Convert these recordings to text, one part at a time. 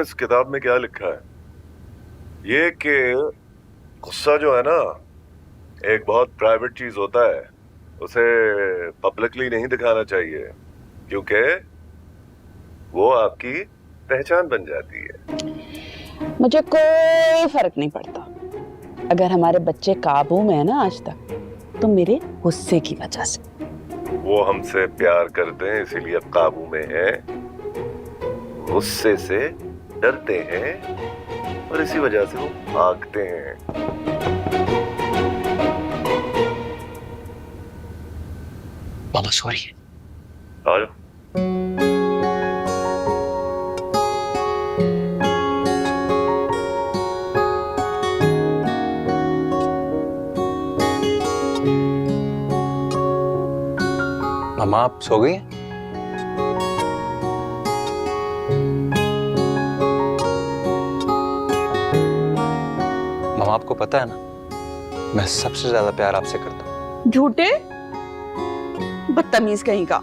इस किताब में क्या लिखा है? ये कि गुस्सा जो है ना, एक बहुत प्राइवेट चीज होता है, उसे पब्लिकली नहीं दिखाना चाहिए, क्योंकि वो आपकी पहचान बन जाती है। मुझे कोई फर्क नहीं पड़ता अगर हमारे बच्चे काबू में है ना आज तक, तो मेरे गुस्से की वजह से। वो हमसे प्यार करते हैं इसीलिए काबू में है, गुस्से से डरते हैं और इसी वजह से वो भागते हैं। मामा सॉरी। आ जाओ। मामा आप सो गई? मामा आपको पता है ना, मैं सबसे ज्यादा प्यार आपसे करता हूँ। झूठे बदतमीज कहीं का।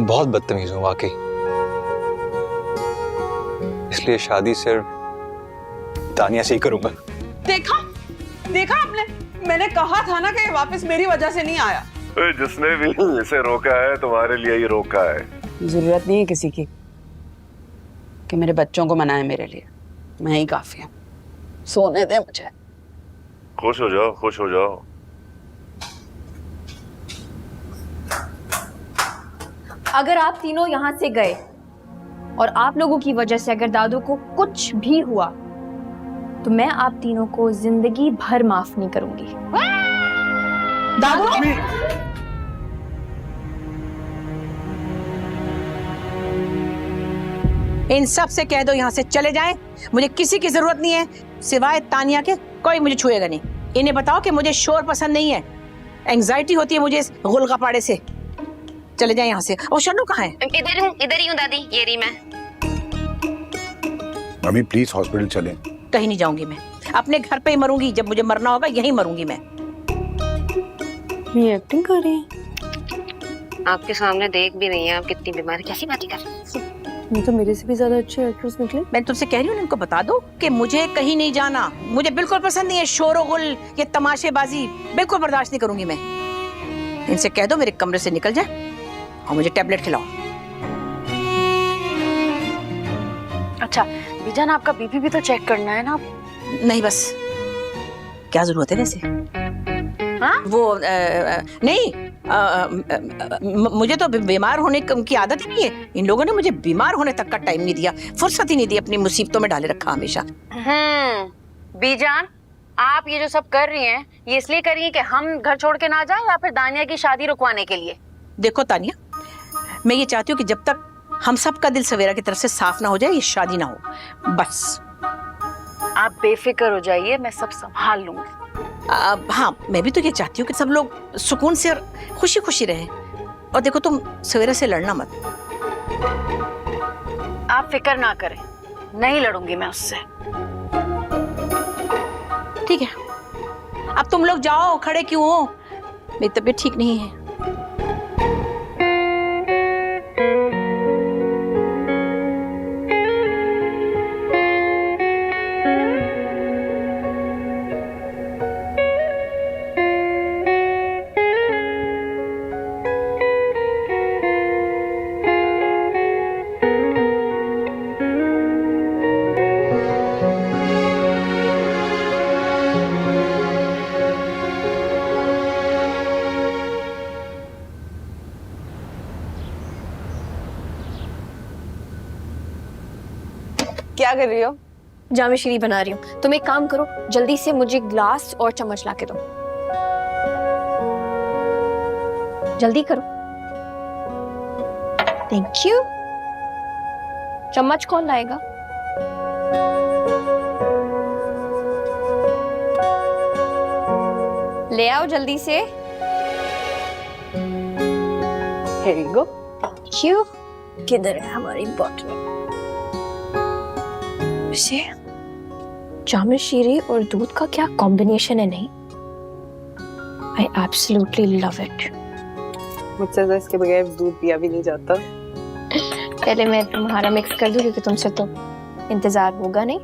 बहुत बदतमीज हूँ वाकई, इसलिए शादी सिर्फ तानिया से ही करूंगा। देखा देखा आपने, मैंने कहा था ना कि वापस मेरी वजह से नहीं आया। जिसने भी इसे रोका है तुम्हारे लिए ही रोका है। जरूरत नहीं है किसी की कि मेरे बच्चों को मनाए, मेरे लिए मैं ही काफी हूँ। सोने दे मुझे। खुश हो जाओ, खुश हो जाओ। अगर आप तीनों यहाँ से गए और आप लोगों की वजह से अगर दादू को कुछ भी हुआ तो मैं आप तीनों को जिंदगी भर माफ नहीं करूंगी। दादू इन सब से कह दो यहाँ से चले जाएं। मुझे किसी की जरूरत नहीं है सिवाय तानिया के, कोई मुझे छुएगा नहीं। इन्हें बताओ कि मुझे शोर पसंद नहीं है, एंजाइटी होती है मुझे इस गुलगपाड़े से। चले जाएं यहाँ से। और शन्नू कहाँ है? इधर ही हूँ दादी, ये रही मैं। मम्मी प्लीज हॉस्पिटल चलें। कहीं नहीं जाऊंगी मैं, अपने घर पे ही मरूंगी। जब मुझे मरना होगा यहीं मरूंगी मैं। ये एक्टिंग कर रही है। आपके सामने देख भी नहीं है आप कितनी बीमार, कैसी बातें कर रही हैं? ये तो मेरे से भी ज्यादा अच्छे एक्ट्रेस निकले। मैं तुमसे कह रही हूँ इनको बता दो कि मुझे कहीं नहीं जाना। मुझे बिल्कुल पसंद नहीं है शोर-ओ-गुल, ये तमाशेबाजी बिल्कुल बर्दाश्त नहीं करूंगी मैं। इनसे कह दो मेरे कमरे से निकल जाए और मुझे टैबलेट खिलाओ। अच्छा बीजान, आपका बीपी भी तो चेक करना है ना। नहीं बस, क्या जरूरत है वैसे? हाँ? वो नहीं, मुझे तो बीमार होने की आदत ही नहीं है। इन लोगों ने मुझे बीमार होने तक का टाइम नहीं दिया, फुर्सत ही नहीं दी, अपनी मुसीबतों में डाले रखा हमेशा। बीजान, आप ये जो सब कर रही हैं ये इसलिए कर रही हैं कि हम घर छोड़ के ना जाएं या फिर दानिया की शादी रुकवाने के लिए? देखो तानिया, मैं ये चाहती हूँ कि जब तक हम सब का दिल सवेरा की तरफ से साफ ना हो जाए ये शादी ना हो, बस। आप बेफिक्र हो जाइए, मैं सब संभाल लूंगी। हाँ, मैं भी तो ये चाहती हूँ कि सब लोग सुकून से और खुशी खुशी रहें। और देखो तुम सवेरे से लड़ना मत। आप फिक्र ना करें, नहीं लड़ूंगी मैं उससे। ठीक है, अब तुम लोग जाओ, खड़े क्यों हो? मेरी तबीयत ठीक नहीं है। क्या कर रही हो? जामे शीरी बना रही हूँ। तुम एक काम करो, जल्दी से मुझे ग्लास और चम्मच ला के दो। जल्दी करो। Thank you. चम्मच कौन लाएगा? ले आओ जल्दी से। Here you go. Thank you। किधर है हमारी बॉटल? वैसे जामे शीरी और दूध का क्या कॉम्बिनेशन है, नहीं? I absolutely love it। मुझसे तो इसके बगैर दूध पिया भी नहीं जाता। पहले मैं तुम्हारा मिक्स कर दूं क्योंकि तुमसे तो इंतजार होगा नहीं।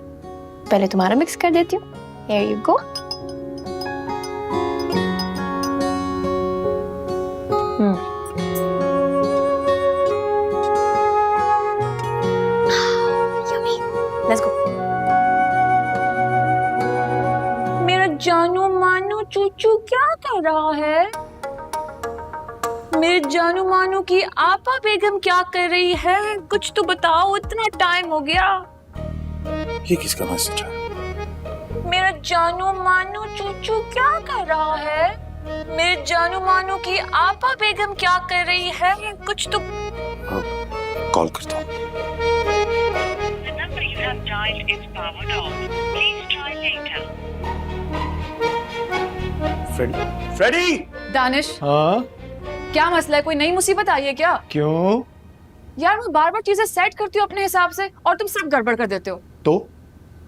पहले तुम्हारा मिक्स कर देती हूँ। Here you go. Yummy. Let's go. मेरा जानू मानू चूचू क्या कर रहा है? मेरे जानू मानू की आपा बेगम क्या कर रही है? कुछ तो बताओ, इतना टाइम हो गया। ये किसका मैसेज है? मेरा जानू मानू चूचू क्या कर रहा है? मेरे जानू मानू की आपा बेगम क्या कर रही है? कुछ तो कॉल करता हूँ। फ्रेडी। दानिश, हाँ क्या मसला है? कोई नई मुसीबत आई है क्या? क्यों? यार मैं बार बार चीजें सेट करती हूँ अपने हिसाब से और तुम सब गड़बड़ कर देते हो। तो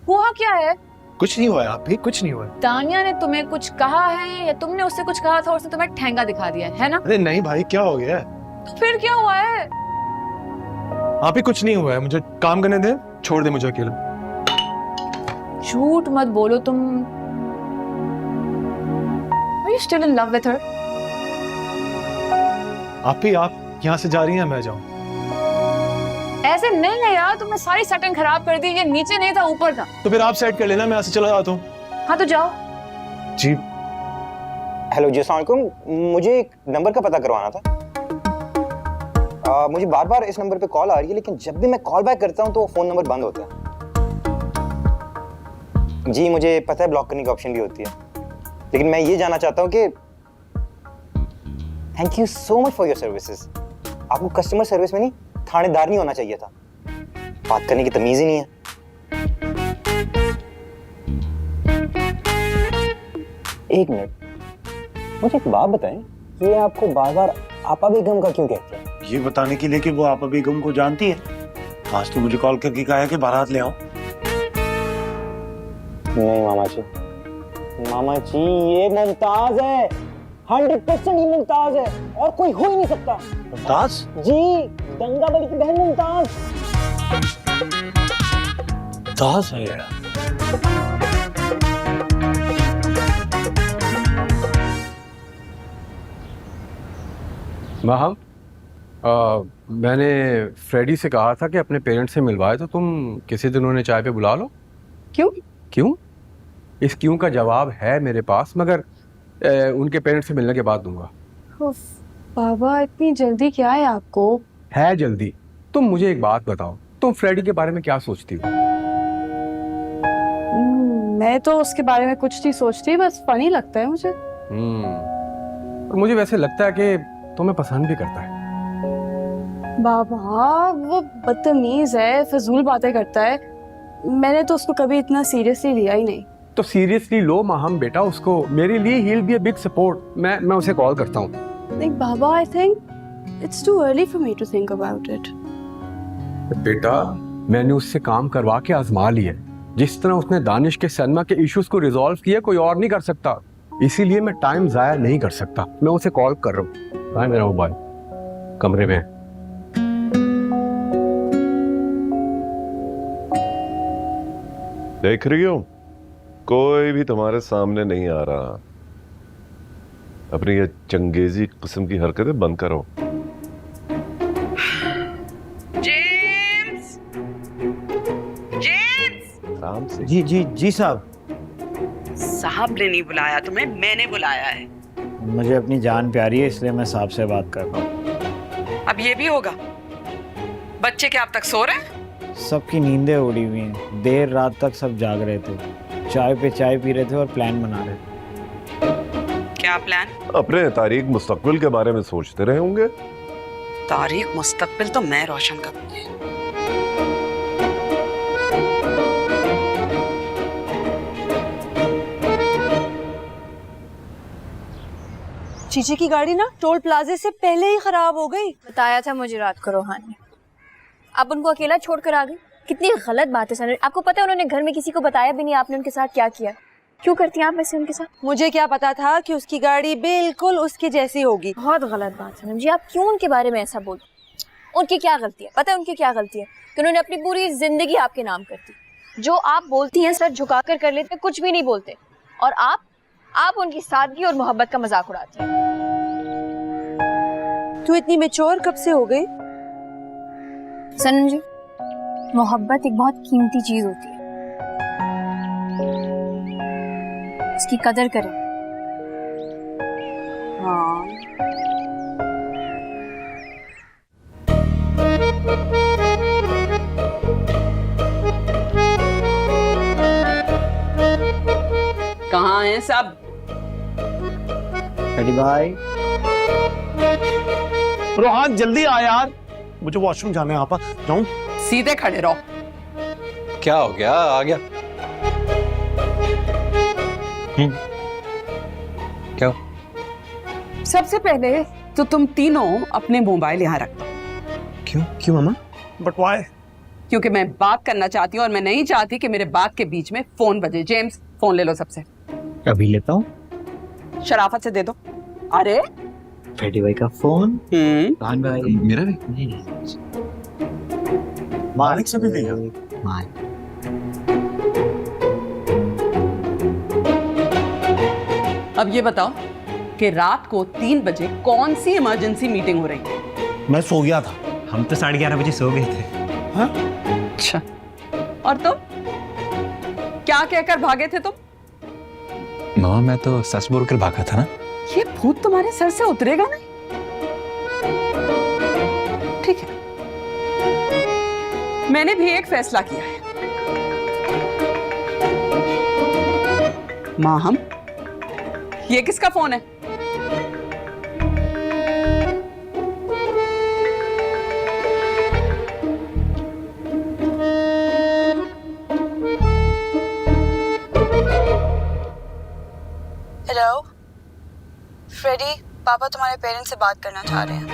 हुआ क्या है? कुछ नहीं हुआ, आप भी कुछ नहीं हुआ। तानिया ने तुम्हें कुछ कहा है या तुमने उससे कुछ कहा था और उसने तुम्हें ठेंगा दिखा दिया है ना? अरे नहीं भाई, क्या हो गया? तो फिर क्या हुआ है? आप ही कुछ नहीं हुआ है, मुझे काम करने दे, छोड़ दे मुझे अकेला। झूठ मत बोलो तुम। Are you still in love with her? आप यहाँ से जा रही हैं, मैं जाऊँ? ऐसे नहीं है यार, तुमने सारी सेटिंग खराब कर दी। ये नीचे नहीं था, ऊपर था। तो फिर आप सेट कर लेना, मैं यहाँ से चला जाता हूँ। हाँ तो जाओ। जी हेलो जी, अस्सलाम वालेकुम। मुझे एक नंबर का पता करवाना था। मुझे बार बार इस नंबर पे कॉल आ रही है, लेकिन जब भी मैं कॉल बैक करता हूँ तो फोन नंबर बंद होता है। जी मुझे पता है ब्लॉक करने की ऑप्शन भी होती है, लेकिन मैं ये जानना चाहता हूँ कि thank you so much for your services. आपको कस्टमर सर्विस में नहीं, थानेदार नहीं होना चाहिए था। बात करने की तमीज ही नहीं है। एक मिनट, मुझे एक बात बताएं, ये आपको बार बार आपा बेगम का क्यों कहते हैं? ये बताने के लिए कि वो आपा बेगम को जानती है। आज तो मुझे कॉल करके कहा है कि बारात ले आओ। नहीं मामा जी ये मुमताज है, 100% ये मुमताज है और कोई हो ही नहीं सकता। मुमताज? जी, गंगा बली की बहन मुमताज। मुमताज है यार। माहम, मैंने फ्रेडी से कहा था कि अपने पेरेंट्स से मिलवाए, तो तुम किसी दिन उन्हें चाय पे बुला लो। क्यों? क्यों? इस क्यों का जवाब है मेरे पास, मगर उनके पेरेंट्स से मिलने के बाद दूंगा। बाबा इतनी जल्दी क्या है आपको? है जल्दी। तुम मुझे एक बात बताओ, तुम फ्रेडी के बारे में क्या सोचती हो? मैं तो उसके बारे में कुछ नहीं सोचती, बस फनी लगता है मुझे। और मुझे वैसे लगता है कि तुम्हें पसंद भी करता है। बाबा वो बदतमीज है, फजूल बातें करता है। मैंने तो उसको कभी इतना सीरियसली लिया ही नहीं। तो सीरियसली लो माहम बेटा उसको, मेरे लिए he will be a big support. मैं उसे कॉल करता हूँ। नहीं बाबा, I think it's too early for me to think about it. बेटा मैंने उससे काम करवा के आजमा लिया। जिस तरह उसने दानिश के सनमा के इश्यूज को रिजॉल्व किया, कोई और नहीं कर सकता। इसीलिए मैं टाइम जाया नहीं कर सकता। मैं उसे कॉल कर रहा हूँ। भाई मेरा मोबाइल कमरे में है। देख रही हो, कोई भी तुम्हारे सामने नहीं आ रहा। अपनी ये चंगेजी किस्म की हरकतें बंद करो। जेम्स! जेम्स! आराम से। जी जी जी साहब। साहब ने नहीं बुलाया तुम्हें, मैंने बुलाया है। मुझे अपनी जान प्यारी है, इसलिए मैं साहब से बात कर रहा हूँ। अब ये भी होगा? बच्चे क्या अब तक सो रहे हैं? सबकी नींदें उड़ी हुई हैं। देर रात तक सब जाग रहे थे, चाय पे चाय पी रहे थे और प्लान बना रहे थे। क्या प्लान? अपने तारीख मुस्तकबिल के बारे में सोचते रहे होंगे। तारीख मुस्तकबिल तो मैं रोशन करूंगी। चीची की गाड़ी ना टोल प्लाजे से पहले ही खराब हो गई। बताया था मुझे रात को रोहान ने। आप उनको अकेला छोड़कर आ गई। कितनी गलत बात है सर। आपको पता है उन्होंने घर में किसी को बताया भी नहीं आपने उनके साथ क्या किया। क्यों करती हैं आप वैसे उनके साथ? मुझे क्या पता था कि उसकी गाड़ी बिल्कुल उसकी जैसी होगी। बहुत गलत बात है जी, आप क्यों उनके बारे में ऐसा बोलते? उनकी क्या गलती है? पता है उनकी क्या गलती है? कि उन्होंने अपनी पूरी जिंदगी आपके नाम कर दी। जो आप बोलती हैं सर झुकाकर कर लेते, कुछ भी नहीं बोलते। और आप उनकी सादगी और मोहब्बत का मजाक उड़ाती हैं। तू इतनी मैच्योर कब से हो गई? सनम जी, मोहब्बत एक बहुत कीमती चीज होती है, उसकी कदर करें। हाँ, कहाँ हैं सब? रेडी भाई। रोहान जल्दी आ यार, मुझे वॉशरूम जाना है। आपा जाऊं? सीधे खड़े रहो। क्या हो गया? आ गया। क्या? सबसे पहले तो तुम तीनों अपने मोबाइल यहाँ रख दो। क्यों मामा? But why? क्योंकि मैं बात करना चाहती हूँ और मैं नहीं चाहती कि मेरे बात के बीच में फोन बजे। जेम्स, फोन ले लो सबसे। अभी लेता हूँ। शराफत से दे दो। अरे फ्रेडी भाई का फोन। रोहन भाई मेरा भी? नहीं। मालिक से भी लिया? अब ये बताओ कि रात को 3 बजे कौन सी इमरजेंसी मीटिंग हो रही है? मैं सो गया था। हम तो 11:30 बजे सो गए थे। हाँ? अच्छा, और तुम क्या कहकर भागे थे तुम? मामा मैं तो सच बोलकर भागा था ना। ये भूत तुम्हारे सर से उतरेगा नहीं। ठीक है, मैंने भी एक फैसला किया है। माहम, ये किसका फोन है? हेलो फ्रेडी, पापा तुम्हारे पेरेंट्स से बात करना चाह रहे हैं।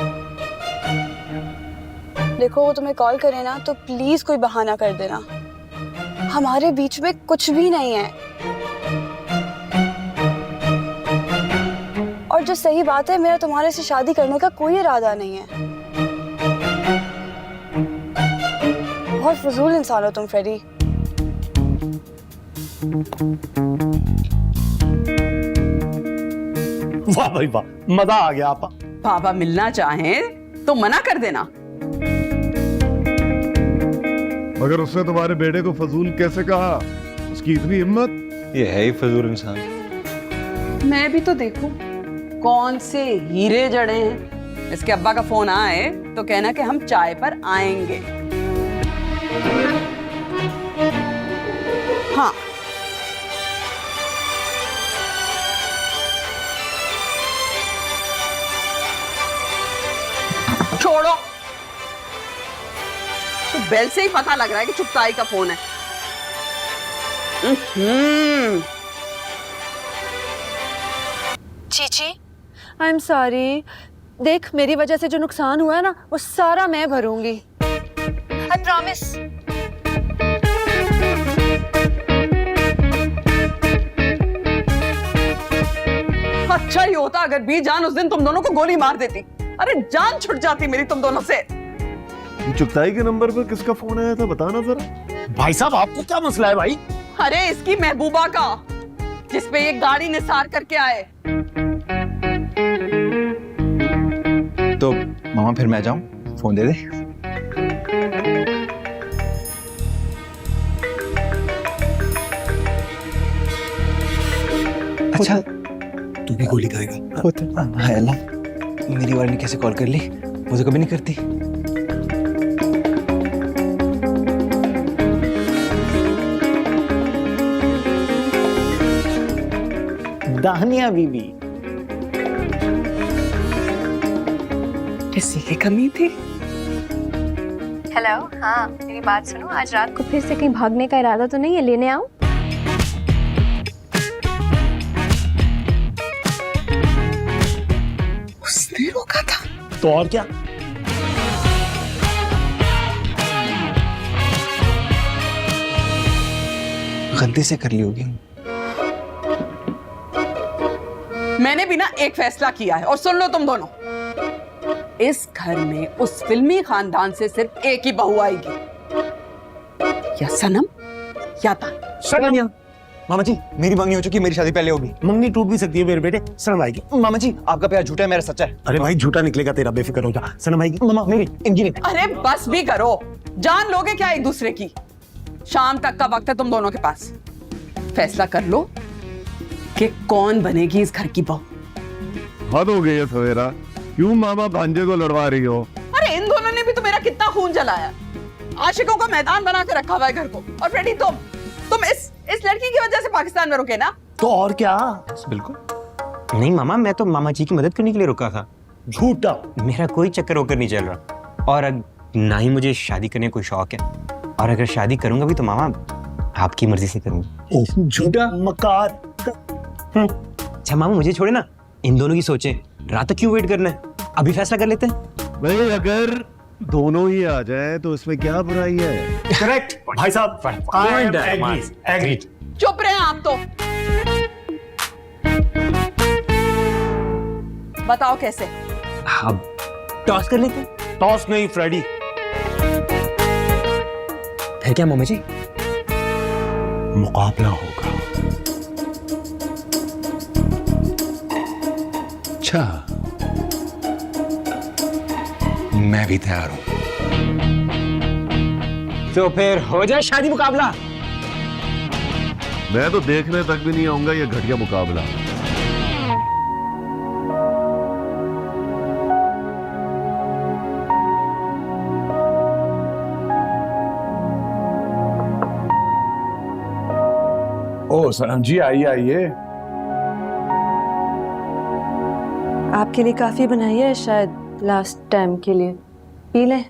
देखो, वो तुम्हें कॉल करे ना तो प्लीज कोई बहाना कर देना। हमारे बीच में कुछ भी नहीं है। और जो सही बात है, मेरा तुम्हारे से शादी करने का कोई इरादा नहीं है। बहुत फजूल इंसान हो तुम फ्रेडी। वाह भाई वाह, मजा आ गया। आपा पापा मिलना चाहें तो मना कर देना। मगर उसने तुम्हारे बेटे को फजूल कैसे कहा? उसकी इतनी हिम्मत? ये है ही फजूल इंसान। मैं भी तो देखूं कौन से हीरे जड़े हैं। इसके अब्बा का फोन आए तो कहना कि हम चाय पर आएंगे। हाँ, छोड़ो, तो बेल से ही पता लग रहा है कि चुपताई का फोन है। Chichi, I am sorry. देख, मेरी वजह से जो नुकसान हुआ है ना, वो सारा मैं भरूंगी। I promise. अच्छा ही होता अगर बी जान उस दिन तुम दोनों को गोली मार देती। अरे जान छुट जाती मेरी तुम दोनों से। चुगताई के नंबर पर किसका फोन आया था, बताना जरा। भाई साहब, आपको क्या मसला है भाई? अरे इसकी महबूबा का, जिसपे ये गाड़ी निसार करके आए। तो मामा फिर मैं जाऊं? फोन दे दे। अच्छा, तू भी गोली खाएगा? हाय अल्लाह, मेरी वाली ने कैसे कॉल कर ली? वो तो कभी नहीं करती। दानिया बीबी, किसी की कमी थी? हेलो, हाँ मेरी बात सुनो, आज रात को फिर से कहीं भागने का इरादा तो नहीं है? लेने आऊं? उसने रोका था तो और क्या? गलती से कर ली होगी। मैंने भी ना एक फैसला किया है और सुन लो तुम दोनों, इस घर में उस फिल्मी खानदान से सिर्फ एक ही बहू आएगी, या सनम या तानिया। मामा जी मेरी मंगनी हो चुकी है, मेरी शादी पहले होगी। मंगनी टूट भी सकती है मेरे बेटे, सनम आएगी। मामा जी आपका प्यार झूठा है, मेरा सच्चा है। अरे भाई झूठा निकलेगा तेरा, बेफिक्र हो जा। सनम आएगी। मामा मेरी इनकी नहीं। अरे बस भी करो, जान लोगे क्या एक दूसरे की। शाम तक का वक्त है तुम दोनों के पास, फैसला कर लो कि कौन बनेगी इस घर की बहू। हद हो गई है सवेरा, क्यों मामा भांजे को लड़वा रही हो? अरे इन दोनों ने भी तो मेरा कितना खून जलाया, आशिकों का मैदान बना के रखा हुआ है घर को। और फ्रेडी तुम इस लड़की की वजह से पाकिस्तान में रुके ना? तो और क्या? बिल्कुल नहीं मामा, मैं तो मामा जी की मदद करने के लिए रुका था। झूठा। मेरा कोई चक्कर होकर नहीं चल रहा, और ना ही मुझे शादी करने कोई शौक है, और अगर शादी करूंगा भी तो मामा आपकी मर्जी से करूंगा। झूठा मकार। अच्छा मामा मुझे छोड़े ना, इन दोनों की सोचें, रात तक क्यों वेट करना है, अभी फैसला कर लेते हैं। भाई अगर दोनों ही आ जाए तो इसमें क्या बुराई है? करेक्ट भाई साहब, एग्रीड। चुप रहे आप तो। बताओ कैसे? अब टॉस कर लेते हैं। टॉस नहीं फ्रेडी। फिर क्या मामा जी? मुकाबला होगा। अच्छा मैं भी तैयार हूं। तो फिर हो जाए शादी मुकाबला। मैं तो देखने तक भी नहीं आऊंगा ये घटिया मुकाबला। ओ सनम जी आइए आइए। आपके लिए काफी बनाई है, शायद लास्ट टाइम के लिए। पी लें।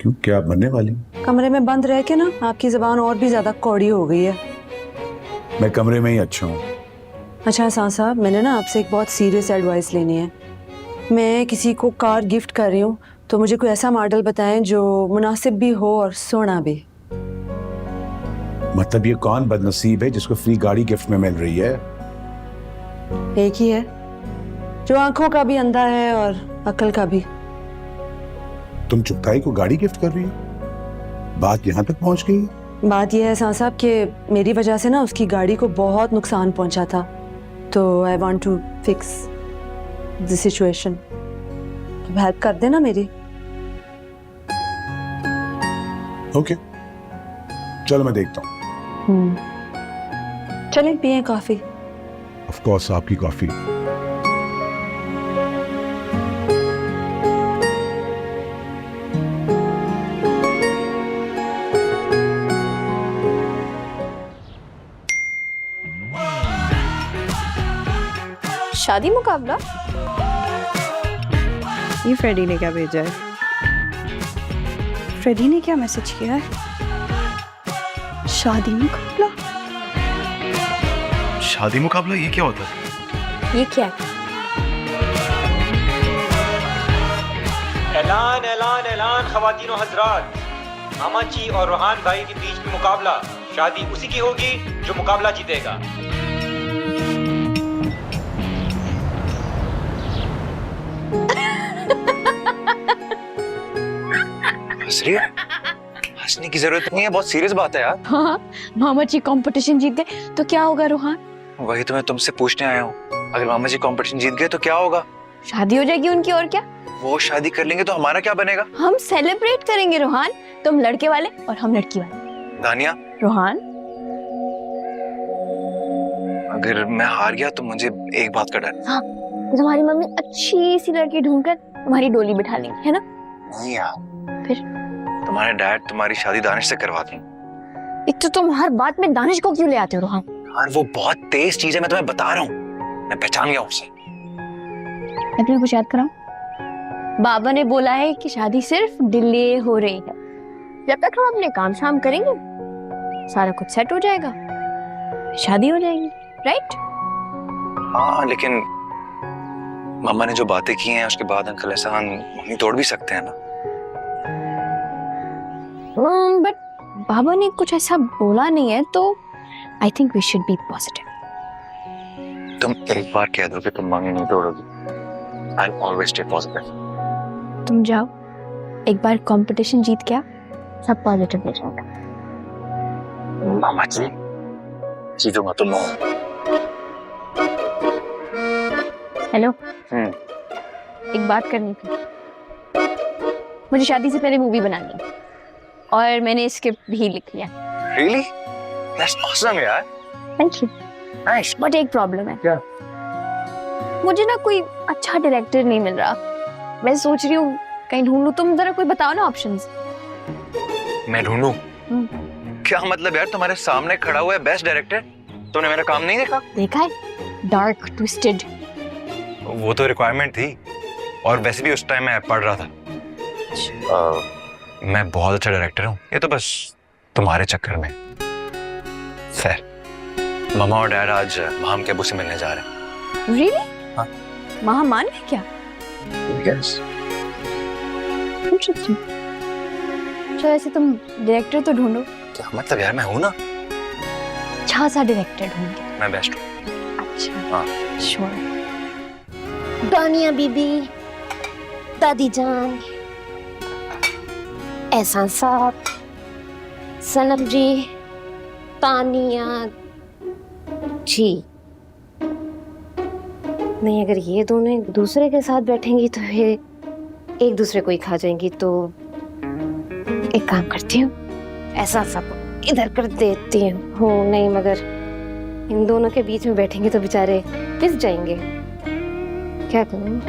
क्यों, क्या बनने वाली? कमरे में बंद रह के ना आपकी जुबान और भी ज्यादा कौड़ी हो गई है। मैं कमरे में ही अच्छा हूँ। अच्छा एहसान साहब, मैंने ना आपसे एक बहुत सीरियस एडवाइस लेनी है। मैं किसी को कार गिफ्ट कर रही हूँ, तो मुझे कोई ऐसा मॉडल बताएं जो मुनासिब भी हो और सोना भी। मतलब ये कौन बदनसीब है जिसको फ्री गाड़ी गिफ्ट में मिल रही है? एक ही है जो आंखों का भी अंधा है और अकल का भी। तुम चुगताई को गाड़ी गिफ्ट कर रही हो? बात यहाँ तक पहुँच गई? बात यह है एहसान साहब कि मेरी वजह से ना उसकी गाड़ी को बहुत नुकसान पहुंचा था, तो I want to fix the situation. तो हेल्प कर देना मेरी। ओके चलो मैं देखता हूँ। चलें पिए कॉफी। ऑफ कोर्स आपकी कॉफी। शादी मुकाबला? ये फ्रेडी ने क्या भेजा है? फ्रेडी ने क्या मैसेज किया है? शादी मुकाबला? शादी मुकाबला ये क्या होता है? ये क्या है? ऐलान ऐलान ऐलान ख़वातीन और हज़रात, मामा जी और रोहान भाई के बीच में मुकाबला। शादी उसी की होगी जो मुकाबला जीतेगा। हंसने की जरूरत नहीं है, बहुत सीरियस बात है यार। हाँ, मामा जी कंपटीशन जीत गए तो क्या होगा रोहान? वही तो मैं तुमसे पूछने आया हूँ, अगर मामा जी कंपटीशन जीत गए तो क्या होगा? शादी हो जाएगी उनकी, और क्या। वो शादी कर लेंगे तो हमारा क्या बनेगा? हम सेलिब्रेट करेंगे रोहान, तुम लड़के वाले और हम लड़की वाले। दानिया, रोहान अगर मैं हार गया तो मुझे एक बात का डर। हाँ, तुम्हारी मम्मी अच्छी सी लड़की ढूंढकर तुम्हारी डोली बिठा लेंगे, है ना? नहीं यार। फिर तुम्हारे डैड तुम्हारी शादी दानिश से करवा देंगे। एक तो तुम हर बात में दानिश को क्यों ले आते हो रोहान? यार वो बहुत तेज चीज है, मैं तुम्हें बता रहा हूँ, मैं पहचान गया उसे। मैं तुम्हें कुछ याद कराऊं? बाबा ने बोला है कि शादी सिर्फ डिले हो रही है। जब तक हम अपने काम शाम करेंगे सारा कुछ सेट हो जाएगा, शादी हो जाएगी, राइट? हाँ लेकिन मम्मा ने जो बातें की हैं उसके बाद अंकल एहसान मम्मी तोड़ भी सकते हैं ना। बट बाबा ने कुछ ऐसा बोला नहीं है, तो I think we should be positive. तुम एक बार कह दो कि तुम मांगे नहीं तोड़ोगी, आई ऑलवेज स्टे पॉजिटिव। तुम जाओ, एक बार कंपटीशन जीत गया सब पॉजिटिव हो जाएगा। मामा जी जीतूंगा तो नो। हेलो, एक बात करनी थी। मुझे शादी से पहले मूवी बनानी है और मैंने स्क्रिप्ट भी लिख लिया। Really? That's awesome यार। Thank you. Nice। बट एक प्रॉब्लम है। क्या? मुझे ना कोई अच्छा डायरेक्टर नहीं मिल रहा। मैं सोच रही हूँ कहीं ढूंढूं, तुम जरा कोई बताओ ना ऑप्शंस। मैं ढूंढूं? क्या मतलब यार, तुम्हारे सामने खड़ा हुआ है बेस्ट डायरेक्टर, तुमने मेरा काम नहीं देखा? देखा है, डार्क ट्विस्टेड। वो तो रिक्वायरमेंट थी, और वैसे भी उस टाइम मैं पढ़ रहा था। मैं बहुत अच्छा डायरेक्टर हूँ, ये तो बस तुम्हारे चक्कर में। खैर, मामा और डैड आज माम के अब्बू से मिलने जा रहे हैं। Really? हाँ। वहाँ मान गए क्या? Yes। Interesting। तो ऐसे तुम डायरेक्टर तो ढूंढो। क्या मतलब यार, मैं हूँ ना। अच्छा सा डायरेक्टर ढूंढो। मैं बेस्ट हूँ। अच्छा। हाँ। श्योर। दानिया बीबी, दादी जान, एहसान साहब, सनम जी, तानिया जी। नहीं, अगर ये दोनों एक दूसरे के साथ बैठेंगी तो फिर एक दूसरे को ही खा जाएंगी। तो एक काम करती हूँ, ऐसा सब इधर कर देती हूँ। नहीं, मगर इन दोनों के बीच में बैठेंगे तो बेचारे पिस जाएंगे। क्या करूँ?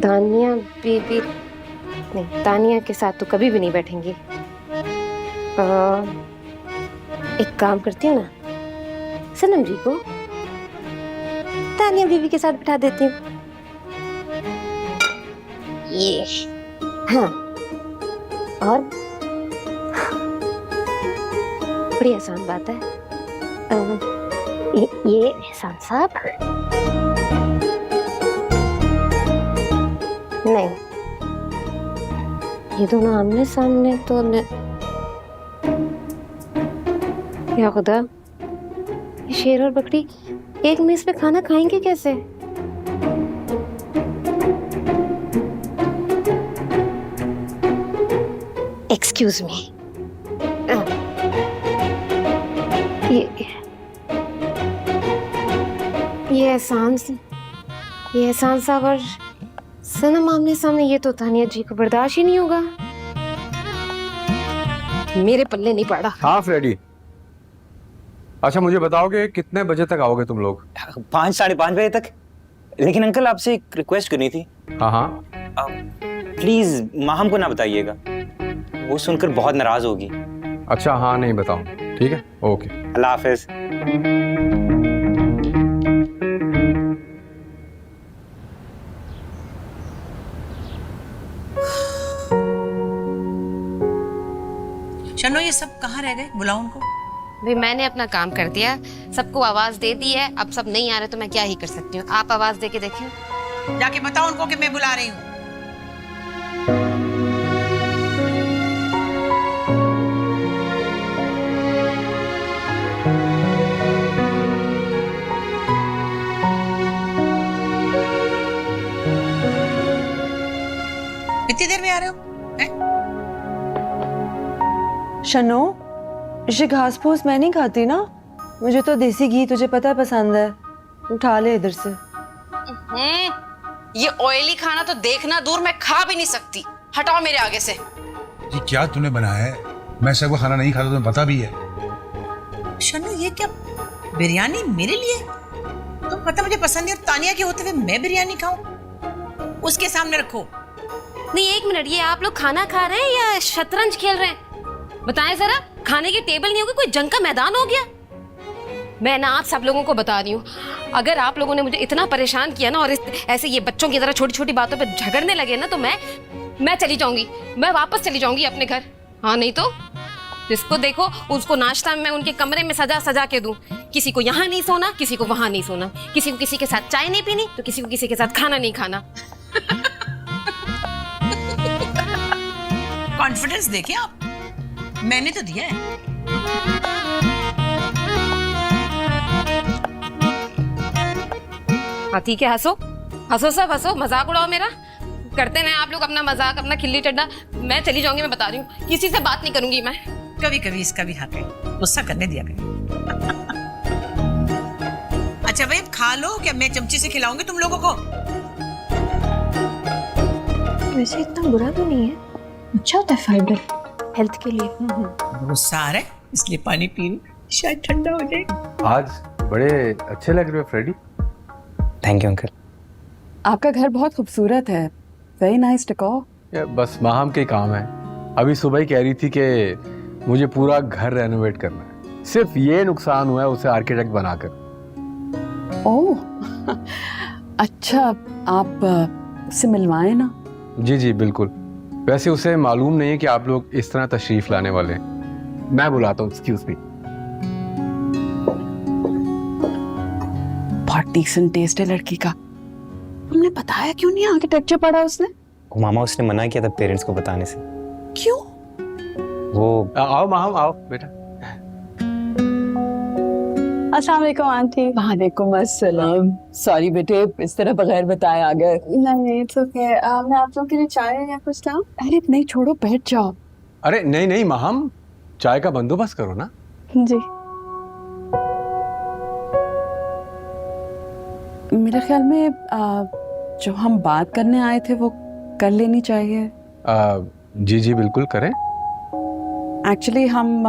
दानिया बीबी नहीं, तानिया के साथ तो कभी भी नहीं बैठेंगी। एक काम करती हूँ ना, सनम जी को तानिया बीबी के साथ बिठा देती हूँ। ये हाँ, और बड़ी आसान बात है। ये एहसान साहब नहीं, ये दोनों आमने सामने तो क्या खुदा, ये शेर और बकरी एक मेज पे खाना खाएंगे कैसे? एक्सक्यूज मी, ये एहसान साहब और सनम आमने सामने, ये तो तानिया जी को बर्दाश्त ही नहीं होगा। मेरे पल्ले नहीं पड़ा। हाँ फ्रेडी, अच्छा मुझे बताओगे कितने बजे तक आओगे तुम लोग? 5 साढ़े 5 बजे तक। लेकिन अंकल आपसे एक रिक्वेस्ट करनी थी। हाँ हाँ। प्लीज माहम को ना बताइएगा, वो सुनकर बहुत नाराज होगी। अच्छा हाँ, नहीं बताऊँ, ठीक है, ओके। अल्लाह हाफिज। शनो, ये सब कहाँ रह गए? बुलाओ उनको। भाई मैंने अपना काम कर दिया, सबको आवाज दे दी है। अब सब नहीं आ रहे तो मैं क्या ही कर सकती हूँ। आप आवाज दे के देखिए। जाके बताओ उनको कि मैं बुला रही हूँ। कितनी देर में आ रहे हो? शनो, ये घास फूस मैं नहीं खाती ना, मुझे तो देसी घी तुझे पता पसंद है, उठा ले इधर से। ये ऑयली खाना तो देखना दूर, मैं खा भी नहीं सकती। हटाओ मेरे आगे से। ये क्या तूने बनाया है? मैं सब खाना नहीं खाता, तुम्हें पता भी है। शनु, ये क्या बिरयानी मेरे लिए? तो पता मुझे पसंद नहीं, और तानिया के होते हुए मैं बिरयानी खाऊं? उसके सामने रखो। नहीं, एक मिनट, ये आप लोग खाना खा रहे हैं या शतरंज खेल रहे हैं? बताएं जरा, खाने की टेबल नहीं होगी, कोई जंग का मैदान हो गया? मैं ना आप सब लोगों को बता रही हूँ, अगर आप लोगों ने मुझे इतना परेशान किया ना, और ऐसे ये बच्चों की तरह छोटी छोटी बातों पे झगड़ने लगे ना, तो मैं चली जाऊंगी, मैं वापस चली जाऊंगी अपने घर। हाँ, नहीं तो जिसको देखो उसको नाश्ता मैं उनके कमरे में सजा सजा के दूं। किसी को यहाँ नहीं सोना, किसी को वहां नहीं सोना, किसी को किसी के साथ चाय नहीं पीनी, तो किसी को किसी के साथ खाना नहीं खाना। कॉन्फिडेंस देखें आप, मैंने तो दिया है। हाँ ठीक है, हंसो हंसो, सब हंसो, मजाक उड़ाओ मेरा। करते रहे आप लोग अपना मजाक, अपना खिल्ली टड्डा। मैं चली जाऊंगी, मैं बता रही हूँ, किसी से बात नहीं करूंगी मैं। कभी कभी इसका भी हक है, गुस्सा करने दिया करें। अच्छा भाई खा लो, क्या मैं चमचे से खिलाऊंगी तुम लोगों को? वैसे इतना बुरा भी नहीं है, अच्छा होता है फाइबर हेल्थ के लिए। गुस्सा आ रहा है इसलिए पानी पी लो, शायद ठंडा हो जाए। आज बड़े अच्छे लग रहे हो फ्रेडी। Thank you uncle. आपका घर बहुत खूबसूरत है, वेरी नाइस डेकोर। बस माहम के काम है। अभी सुबह ही कह रही थी कि मुझे पूरा घर रेनोवेट करना है, सिर्फ ये नुकसान हुआ है उसे आर्किटेक्ट बनाकर। ओह अच्छा, आप उससे मिलवाएं ना। जी जी बिल्कुल। वैसे उसे मालूम नहीं है कि आप लोग इस तरह तशरीफ लाने वाले हैं। मैं बुलाता हूँ, एक्सक्यूज मी। बहुत डिसेंट टेस्ट है लड़की का। हमने बताया क्यों नहीं आर्किटेक्चर पढ़ा उसने? मामा उसने मना किया था पेरेंट्स को बताने से। क्यों? वो आओ माहम, आओ बेटा। अस्सलाम वालेकुम आंटी। वालेकुम अस्सलाम। सॉरी बेटे, इस तरह बगैर बताए आ गए। नहीं इट्स ओके। मैं आप लोग के लिए चाय या कुछ लाऊं? अरे नहीं छोड़ो, बैठ जाओ। अरे नहीं नहीं माहम, चाय का बंदोबस्त करो ना। जी। मेरे ख्याल में जो हम बात करने आए थे वो कर लेनी चाहिए। जी जी बिल्कुल करें। एक्चुअली हम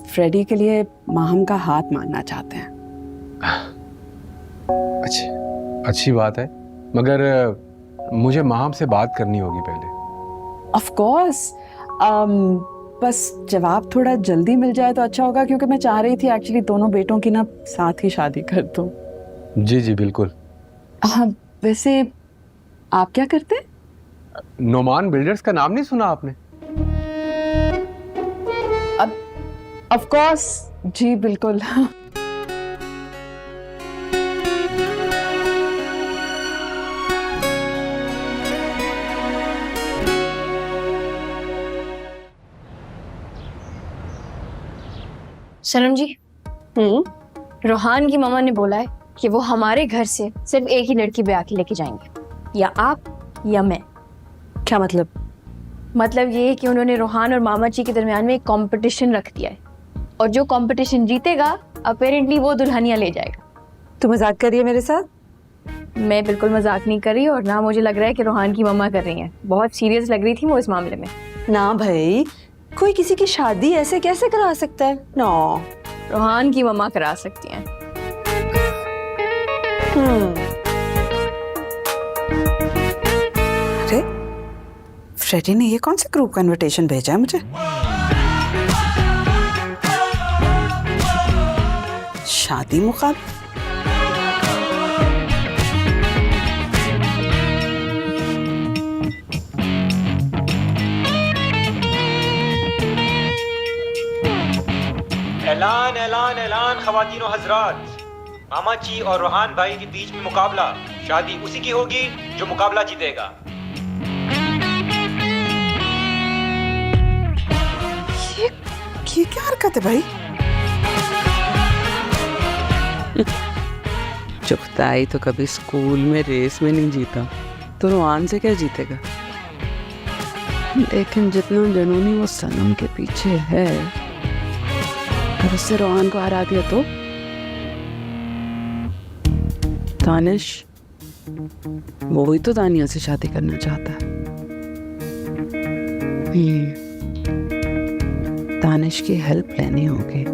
फ्रेडी के लिए माहम का हाथ मांगना चाहते हैं। अच्छी बात है, मगर मुझे माहम से बात करनी होगी पहले। ऑफ कोर्स, बस जवाब थोड़ा जल्दी मिल जाए तो अच्छा होगा, क्योंकि मैं चाह रही थी एक्चुअली दोनों बेटों की ना साथ ही शादी कर दूं। जी जी बिल्कुल। वैसे आप क्या करते? नोमान बिल्डर्स का नाम नहीं सुना आपने? ऑफ कोर्स, जी बिल्कुल। सनम जी, रोहान की मामा ने बोला है कि वो हमारे घर से सिर्फ एक ही लड़की ब्याह के लेके जाएंगे, या आप या मैं। क्या मतलब? मतलब ये है कि उन्होंने रोहान और मामा जी के दरमियान में एक कंपटीशन रख दिया है, और जो कंपटीशन जीतेगा अपेरेंटली वो दुल्हनिया ले जाएगा। तू मजाक कर रही है मेरे साथ? मैं बिल्कुल मजाक नहीं कर रही, और ना मुझे लग रहा है कि रोहान की मामा कर रही हैं। बहुत सीरियस लग रही थी वो इस मामले में। ना भाई, कोई किसी की शादी ऐसे कैसे करा सकता है? नो, रोहान की मामा करा सकती हैं। अरे फ्रेडी ने ये कौन सा ग्रुप का इनविटेशन भेजा है मुझे? शादी मुकाबला? ऐलान ऐलान ऐलान ख़वातीनो हजरात, मामा जी और रोहान भाई के बीच में मुकाबला। शादी उसी की होगी जो मुकाबला जीतेगा। ये क्या हरकत है भाई? चुगताई तो कभी स्कूल में रेस में नहीं जीता, तो रोहान से क्या जीतेगा? लेकिन जितना जुनूनी वो सनम के पीछे है, अगर उससे रोहान को हरा दिया तो दानिश, वो ही तो दानिया से शादी करना चाहता है। दानिश की हेल्प लेनी होगी।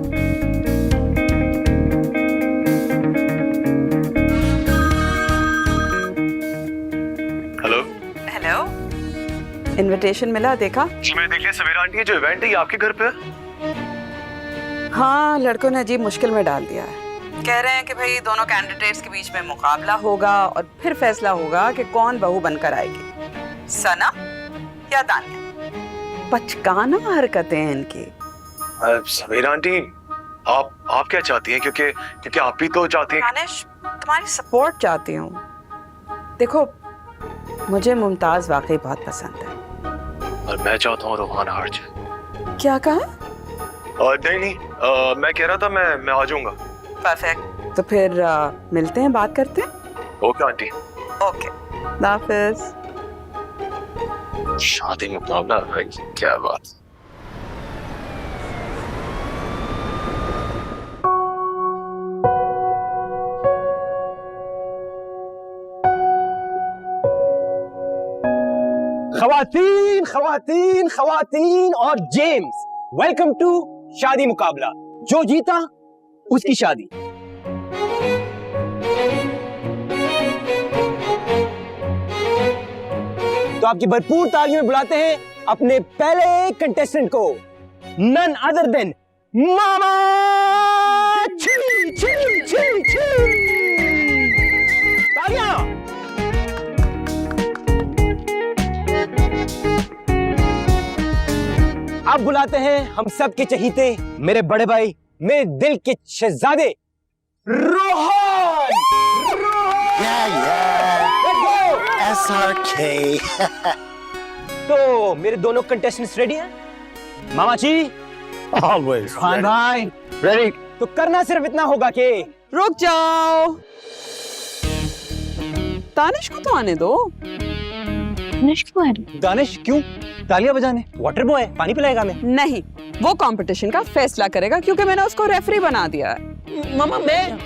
हेलो हेलो, इनविटेशन मिला? देखा? मैं देख लिया सवेरा आंटी, जो इवेंट है ये आपके घर पे है। हाँ, लड़कों ने अजीब मुश्किल में डाल दिया है। कह रहे हैं कि भाई दोनों कैंडिडेट्स के बीच में मुकाबला होगा और फिर फैसला होगा कि कौन बहू बनकर आएगी, सनम या दानिया। बचकाना हरकतें हैं इनकी। सवेरा आंटी, आप क्या चाहती हैं? क्योंकि आप भी तो चाहती हैं। दानिश, तुम्हारी सपोर्ट चाहती हूँ। देखो, मुझे मुमताज वाकई बहुत पसंद है, और मैं चाहता हूँ रोहान हार जाए। क्या कहा? नहीं, मैं कह रहा था मैं आ जाऊंगा। परफेक्ट। तो फिर मिलते हैं, बात करते हैं। Okay aunty. ओके हाफिज। शादी मुकाबला भाई, क्या बात। खवातीन खवातीन खवातीन और जेम्स, वेलकम टू शादी मुकाबला। जो जीता उसकी शादी। तो आपकी भरपूर तालियों में बुलाते हैं अपने पहले कंटेस्टेंट को, नन अदर देन मामा ची ची ची ची। तालियां। अब बुलाते हैं हम सब के चहीते, मेरे बड़े भाई, मेरे दिल के शहजादे रोहन। SRK। तो मेरे दोनों कंटेस्टेंट्स रेडी हैं? मामा जी Always खान भाई ready। तो करना सिर्फ इतना होगा कि रुक जाओ, दानिश को तो आने दो। दानिश क्यों? तालियां बजाने? वाटर बॉय पानी पिलाएगा हमें? नहीं, वो कंपटीशन का फैसला करेगा क्योंकि मैंने उसको रेफरी बना दिया है। मामा मैं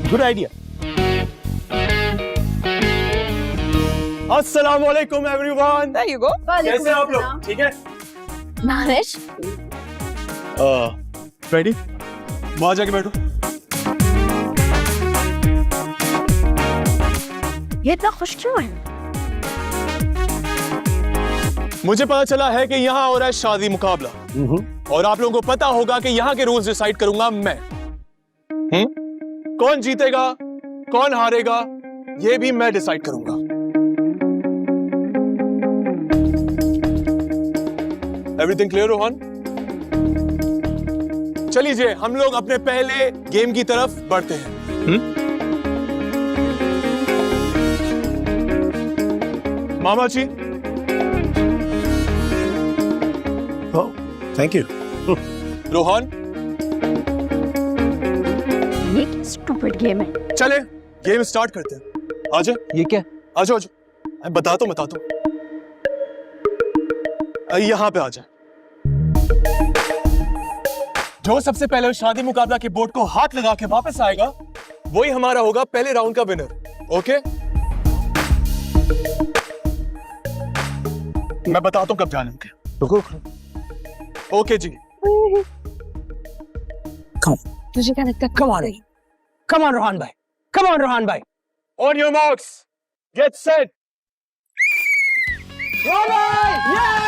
गुड आइडिया। अस्सलाम वालेकुम एवरीवन। There you go। कैसे हैं आप लोग? ठीक है? दानिश रेडी? वहां जाके बैठो। ये इतना खुश क्यों है? मुझे पता चला है कि यहाँ हो रहा है शादी मुकाबला, और आप लोगों को पता होगा कि यहाँ के रूल्स डिसाइड करूंगा मैं। कौन जीतेगा, कौन हारेगा, ये भी मैं डिसाइड करूंगा। Everything clear Rohan? चलिए हम लोग अपने पहले गेम की तरफ बढ़ते हैं। मामा जी। Thank you. रोहन, ये स्टूपिड गेम है। चले गेम स्टार्ट करते हैं। आजा। ये क्या? आजा आजा, बताता हूँ। यहाँ पे आजा। जो सबसे पहले शादी मुकाबला के बोर्ड को हाथ लगा के वापस आएगा, वही हमारा होगा पहले राउंड का विनर। ओके? मैं बताता हूँ कब जाने। रुको। ओके जी। तुझे क्या लगता है? कम ऑन रोहन भाई, कम ऑन रोहन भाई। On your marks, get set. Rohan भाई,